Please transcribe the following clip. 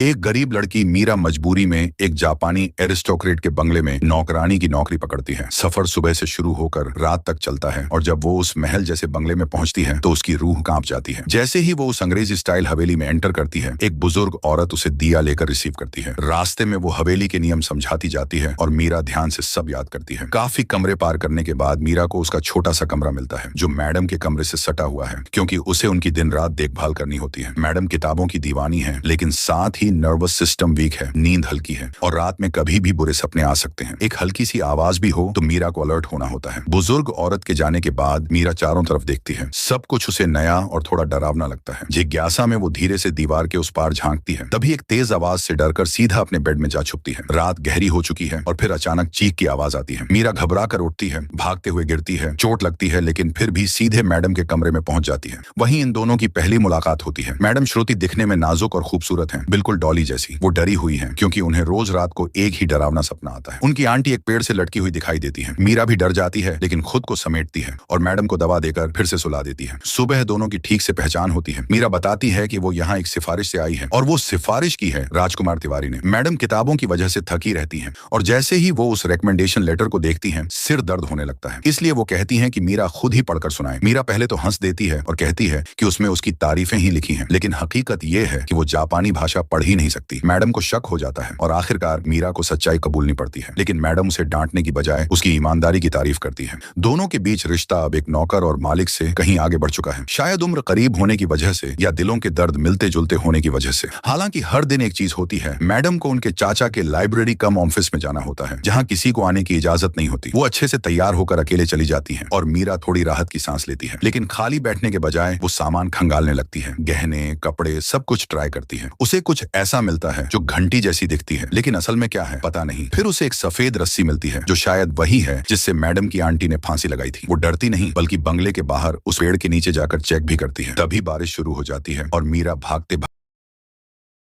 एक गरीब लड़की मीरा मजबूरी में एक जापानी एरिस्टोक्रेट के बंगले में नौकरानी की नौकरी पकड़ती है। सफर सुबह से शुरू होकर रात तक चलता है और जब वो उस महल जैसे बंगले में पहुंचती है तो उसकी रूह कांप जाती है। जैसे ही वो उस अंग्रेजी स्टाइल हवेली में एंटर करती है, एक बुजुर्ग औरत उसे दिया लेकर रिसीव करती है। रास्ते में वो हवेली के नियम समझाती जाती है और मीरा ध्यान से सब याद करती है। काफी कमरे पार करने के बाद मीरा को उसका छोटा सा कमरा मिलता है जो मैडम के कमरे से सटा हुआ है, क्योंकि उसे उनकी दिन रात देखभाल करनी होती है। मैडम किताबों की दीवानी है, लेकिन साथ ही नर्वस सिस्टम वीक है, नींद हल्की है और रात में कभी भी बुरे सपने आ सकते हैं। एक हल्की सी आवाज भी हो तो मीरा को अलर्ट होना होता है। बुजुर्ग औरत के जाने के बाद मीरा चारों तरफ देखती है। सब कुछ उसे नया और थोड़ा डरावना लगता है। जिज्ञासा में वो धीरे से दीवार के उस पार झांकती है। तभी एक तेज आवाज से डरकर सीधा अपने बेड में जा छुपती है। रात गहरी हो चुकी है और फिर अचानक चीख की आवाज आती है। मीरा घबरा कर उठती है, भागते हुए गिरती है, चोट लगती है, लेकिन फिर भी सीधे मैडम के कमरे में पहुंच जाती है। वहीं इन दोनों की पहली मुलाकात होती है। मैडम श्रुति दिखने में नाजुक और खूबसूरत है, बिल्कुल डॉली जैसी। वो डरी हुई है क्योंकि उन्हें रोज रात को एक ही डरावना सपना आता है। उनकी आंटी एक पेड़ से लटकी हुई दिखाई देती है। मीरा भी डर जाती है, लेकिन खुद को समेटती है और मैडम को दवा देकर फिर से सुला देती है। सुबह दोनों की ठीक से पहचान होती है। मीरा बताती है कि वो यहाँ एक सिफारिश से आई है और वो सिफारिश की है राजकुमार तिवारी ने। मैडम किताबों की वजह से थकी रहती है और जैसे ही वो उस रिकमेंडेशन लेटर को देखती है, सिर दर्द होने लगता है। इसलिए वो कहती है कि मीरा खुद ही पढ़कर सुनाए। मीरा पहले तो हंस देती है और कहती है कि उसमें उसकी तारीफें ही लिखी हैं, लेकिन हकीकत ये है कि वो जापानी भाषा पढ़ ही नहीं सकती। मैडम को शक हो जाता है और आखिरकार मीरा को सच्चाई कबूलनी पड़ती है, लेकिन मैडम उसे डांटने की बजाय उसकी ईमानदारी की तारीफ करती है। दोनों के बीच रिश्ता अब एक नौकर और मालिक से कहीं आगे बढ़ चुका है, शायद उम्र करीब होने की वजह से या दिलों के दर्द मिलते जुलते होने की वजह से। हालांकि हर दिन एक चीज होती है, मैडम को उनके चाचा के लाइब्रेरी कम ऑफिस में जाना होता है, जहां किसी को आने की इजाजत नहीं होती। वो अच्छे से तैयार होकर अकेले चली जाती है और मीरा थोड़ी राहत की सांस लेती है, लेकिन खाली बैठने के बजाय वो सामान खंगालने लगती है। गहने, कपड़े, सब कुछ ट्राई करती है। उसे कुछ ऐसा मिलता है जो घंटी जैसी दिखती है, लेकिन असल में क्या है पता नहीं। फिर उसे एक सफेद रस्सी मिलती है जो शायद वही है जिससे मैडम की आंटी ने फांसी लगाई थी। वो डरती नहीं, बल्कि बंगले के बाहर उस पेड़ के नीचे जाकर चेक भी करती है। तभी बारिश शुरू हो जाती है और मीरा भागते